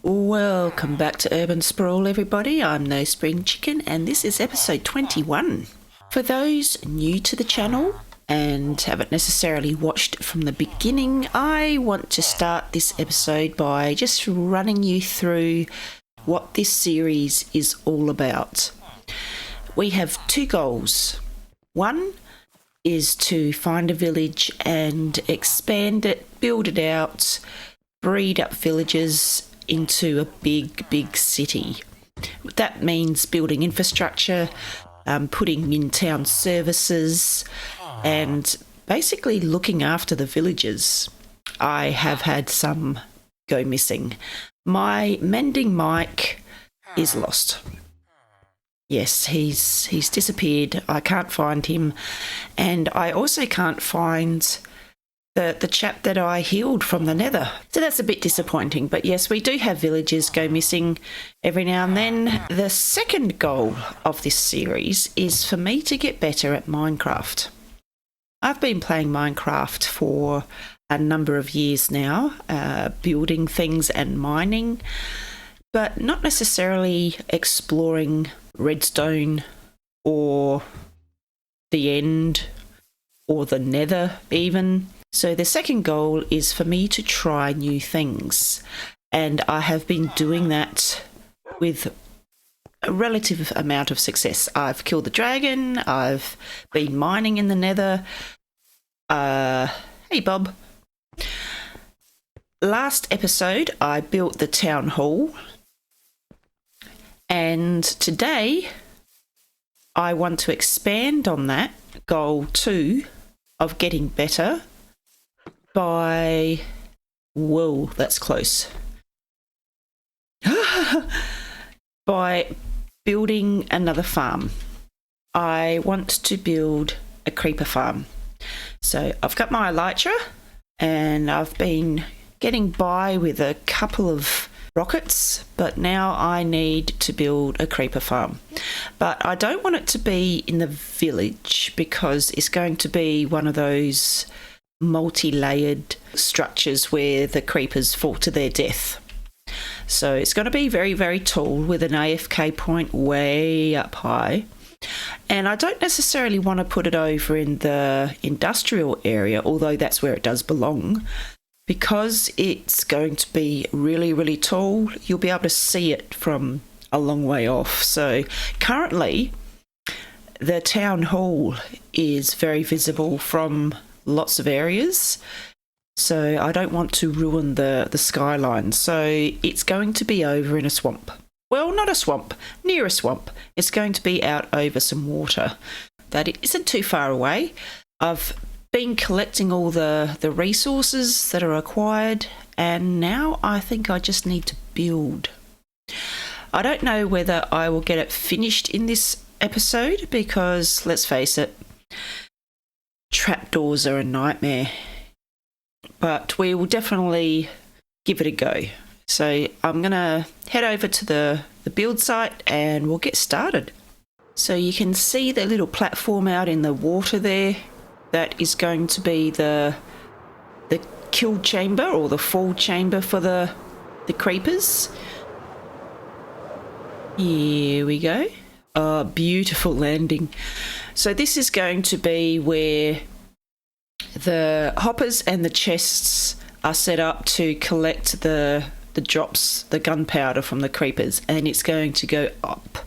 Welcome back to Urban Sprawl, everybody. I'm No Spring Chicken, and this is episode 21. For those new to the channel and haven't necessarily watched from the beginning, I want to start this episode by just running you through what this series is all about. We have two goals. One is to find a village and expand it, build it out, breed up villagers into a big city. That means building infrastructure, putting in town services, and basically looking after the villagers. I have had some go missing. My mending Mike is lost. Yes, he's disappeared. I can't find him, and I also can't find the chap that I healed from the nether. So that's a bit disappointing. But yes, we do have villagers go missing every now and then. The second goal of this series is for me to get better at Minecraft. I've been playing Minecraft for a number of years now, building things and mining, but not necessarily exploring redstone or the end or the nether even. So the second goal is for me to try new things, and I have been doing that with a relative amount of success. I've killed the dragon, I've been mining in the nether. Hey Bob. Last episode I built the town hall, and today I want to expand on that goal 2 of getting better by, whoa, that's close, by building another farm. I want to build a creeper farm. So I've got my elytra and I've been getting by with a couple of rockets, but now I need to build a creeper farm. But I don't want it to be in the village because it's going to be one of those multi-layered structures where the creepers fall to their death. So it's going to be very tall with an AFK point way up high. And I don't necessarily want to put it over in the industrial area, although that's where it does belong. Because it's going to be really tall, you'll be able to see it from a long way off. So currently, the town hall is very visible from lots of areas. So I don't want to ruin the skyline. So it's going to be over in a swamp. Well, not a swamp, near a swamp. It's going to be out over some water. That isn't too far away. I've been collecting all the resources that are required, and now I think I just need to build. I don't know whether I will get it finished in this episode because, let's face it, trapdoors are a nightmare. But we will definitely give it a go. So I'm going to head over to the build site and we'll get started. So you can see the little platform out in the water there. That is going to be the kill chamber or the fall chamber for the creepers. Here we go. Oh, beautiful landing. So this is going to be where the hoppers and the chests are set up to collect the drops, the gunpowder from the creepers, and it's going to go up.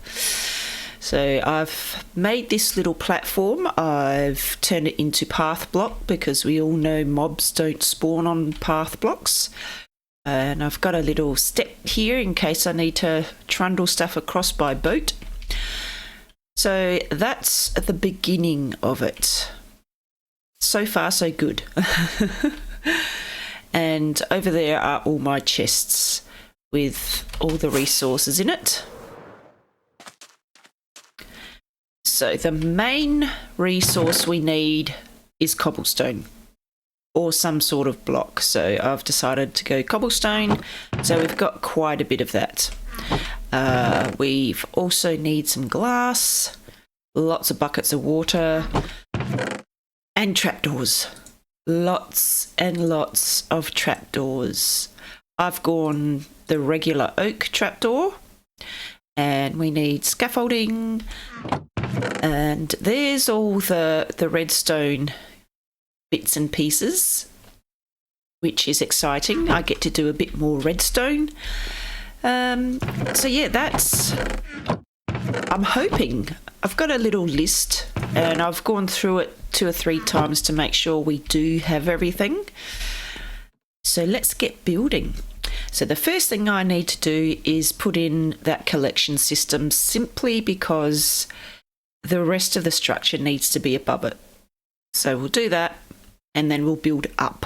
So I've made this little platform. I've turned it into path block because we all know mobs don't spawn on path blocks. And I've got a little step here in case I need to trundle stuff across by boat. So that's the beginning of it. So far, so good. And over there are all my chests with all the resources in it. So the main resource we need is cobblestone or some sort of block. So I've decided to go cobblestone. So we've got quite a bit of that. We've also need some glass, lots of buckets of water, and trapdoors. Lots and lots of trapdoors. I've gone the regular oak trapdoor, and we need scaffolding, and there's all the redstone bits and pieces, which is exciting. I get to do a bit more redstone. So yeah, I'm hoping. I've got a little list, and I've gone through it 2 or 3 times to make sure we do have everything. So let's get building. So the first thing I need to do is put in that collection system, simply because the rest of the structure needs to be above it. So we'll do that, and then we'll build up.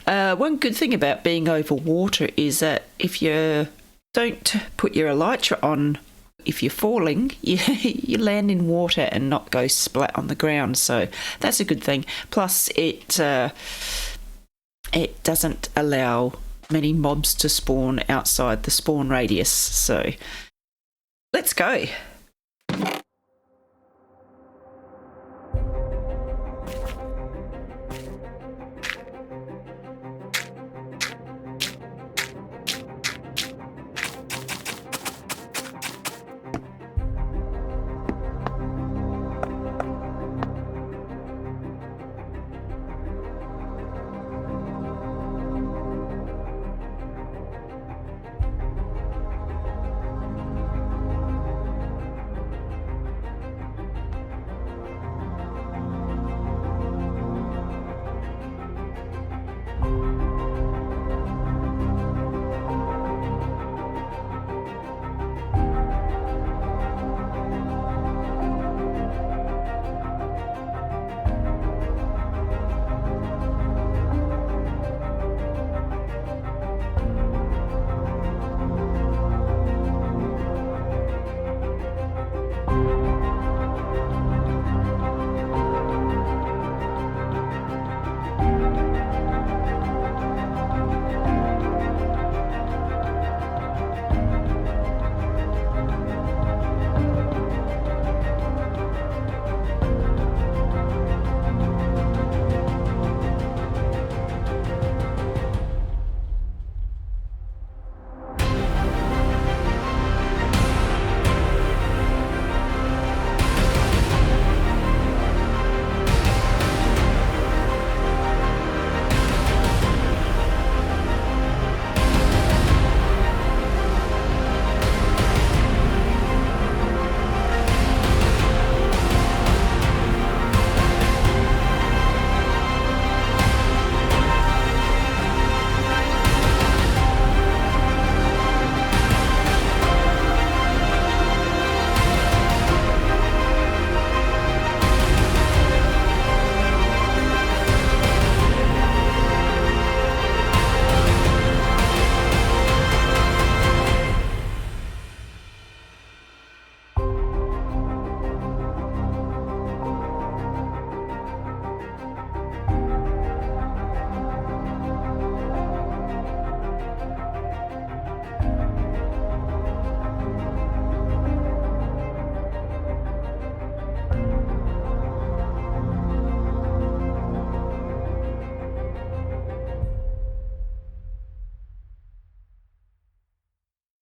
One good thing about being over water is that if you don't put your elytra on, if you're falling, you land in water and not go splat on the ground. So that's a good thing. Plus, it doesn't allow many mobs to spawn outside the spawn radius. So let's go.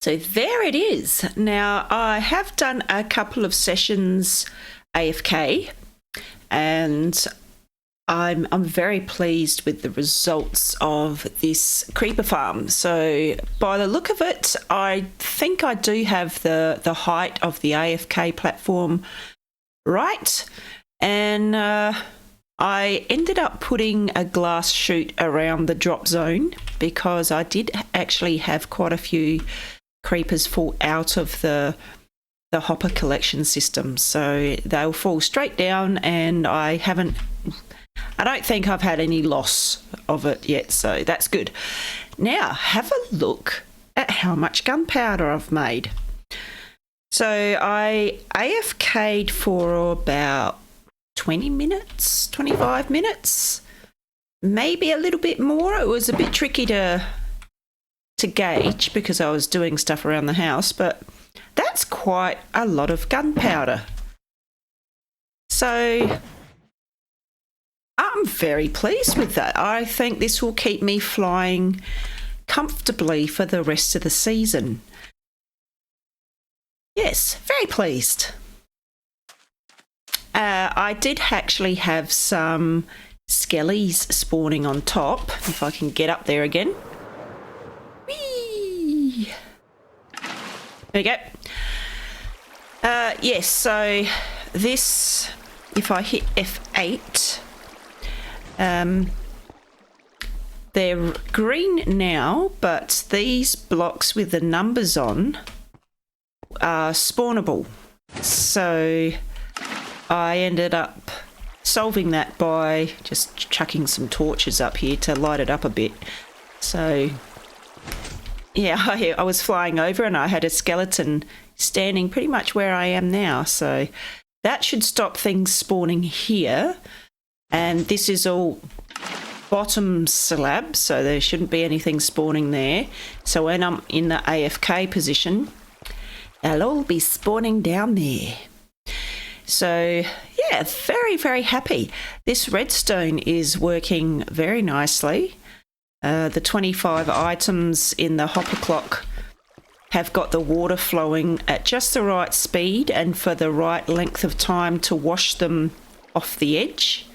So there it is. Now, I have done a couple of sessions AFK, and I'm very pleased with the results of this creeper farm. So by the look of it, I think I do have the height of the AFK platform right, and I ended up putting a glass chute around the drop zone because I did actually have quite a few creepers fall out of the hopper collection system, so they'll fall straight down, and I don't think I've had any loss of it yet, so that's good. Now have a look at how much gunpowder I've made. So I AFK'd for about 20 minutes, 25 minutes, maybe a little bit more. It was a bit tricky to gauge because I was doing stuff around the house, but that's quite a lot of gunpowder. So I'm very pleased with that. I think this will keep me flying comfortably for the rest of the season. Yes, very pleased. I did actually have some skellies spawning on top, if I can get up there again. Whee! There we go. Yes, so this, if I hit F8, they're green now, but these blocks with the numbers on are spawnable. So I ended up solving that by just chucking some torches up here to light it up a bit. So yeah, I was flying over and I had a skeleton standing pretty much where I am now. So that should stop things spawning here. And this is all bottom slab, so there shouldn't be anything spawning there. So when I'm in the AFK position, they'll all be spawning down there. So yeah, very, very happy. This redstone is working very nicely. The 25 items in the hopper clock have got the water flowing at just the right speed and for the right length of time to wash them off the edge.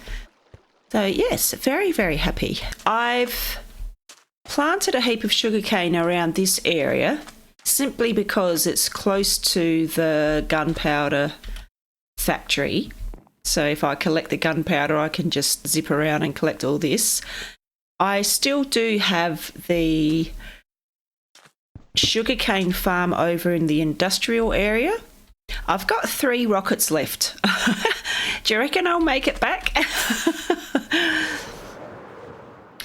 So yes, very, very happy. I've planted a heap of sugarcane around this area simply because it's close to the gunpowder factory. So if I collect the gunpowder, I can just zip around and collect all this. I still do have the sugarcane farm over in the industrial area. I've got 3 rockets left. Do you reckon I'll make it back?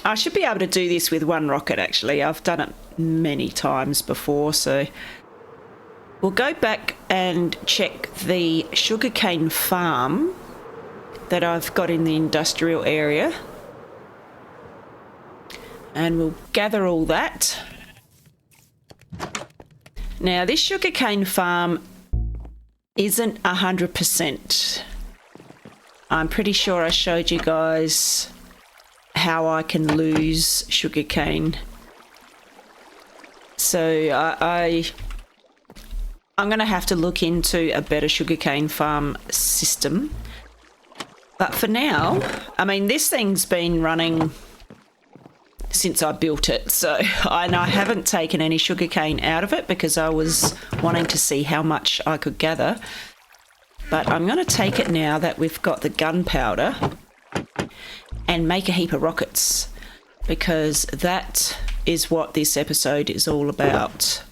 I should be able to do this with 1 rocket, actually. I've done it many times before, so we'll go back and check the sugarcane farm that I've got in the industrial area. And we'll gather all that. Now, this sugarcane farm isn't 100%. I'm pretty sure I showed you guys how I can lose sugarcane. So I'm going to have to look into a better sugarcane farm system. But for now, I mean, this thing's been running since I built it. So I haven't taken any sugarcane out of it because I was wanting to see how much I could gather. But I'm going to take it now that we've got the gunpowder and make a heap of rockets, because that is what this episode is all about.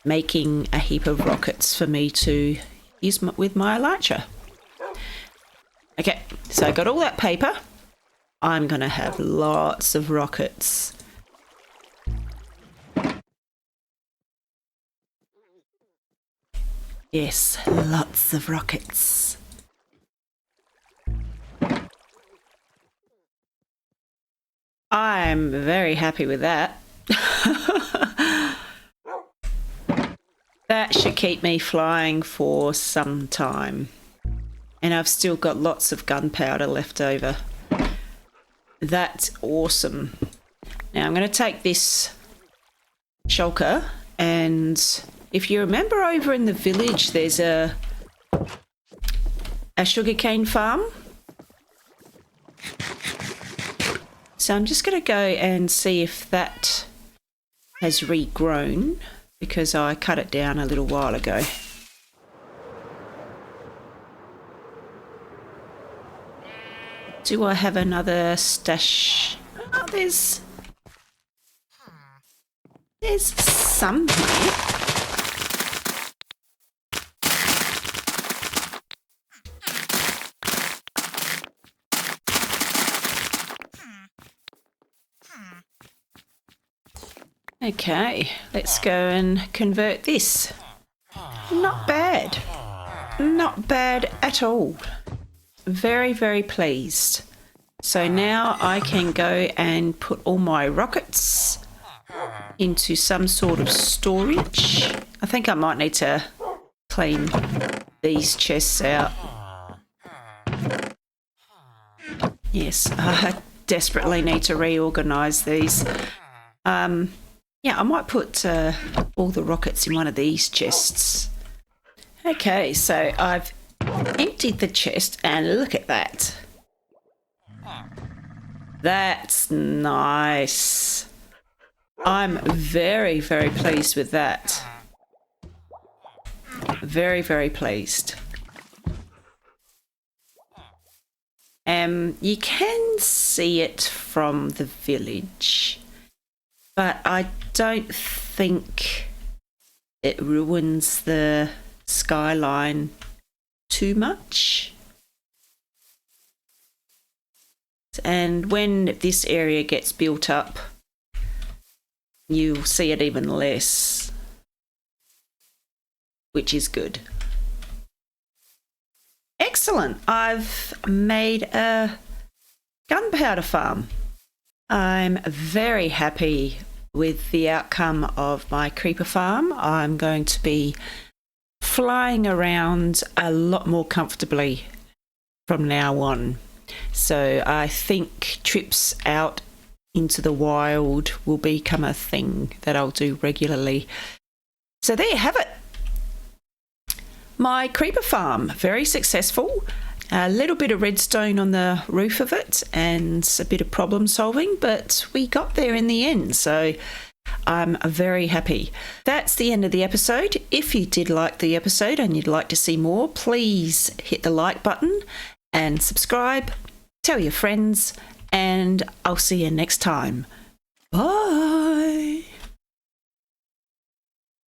Making a heap of rockets for me to use with my launcher. Okay, so I got all that paper. I'm going to have lots of rockets. Yes, lots of rockets. I'm very happy with that. That should keep me flying for some time. And I've still got lots of gunpowder left over. That's awesome. Now I'm going to take this shulker, and if you remember over in the village there's a sugarcane farm. So I'm just going to go and see if that has regrown, because I cut it down a little while ago. Do I have another stash? Oh, there's some here. Okay, let's go and convert this. Not bad. Not bad at all. Very, very pleased. So now I can go and put all my rockets into some sort of storage. I think I might need to clean these chests out. Yes, I desperately need to reorganise these. Yeah, I might put all the rockets in one of these chests. Okay, so I've emptied the chest and look at that. That's nice. I'm very, very pleased with that. Very, very pleased. You can see it from the village, but I don't think it ruins the skyline too much. And when this area gets built up, you'll see it even less, which is good. Excellent. I've made a gunpowder farm. I'm very happy with the outcome of my creeper farm. I'm going to be flying around a lot more comfortably from now on. So I think trips out into the wild will become a thing that I'll do regularly. So there you have it. My creeper farm, very successful. A little bit of redstone on the roof of it and a bit of problem solving, but we got there in the end, so I'm very happy. That's the end of the episode. If you did like the episode and you'd like to see more, please hit the like button and subscribe, tell your friends, and I'll see you next time. Bye.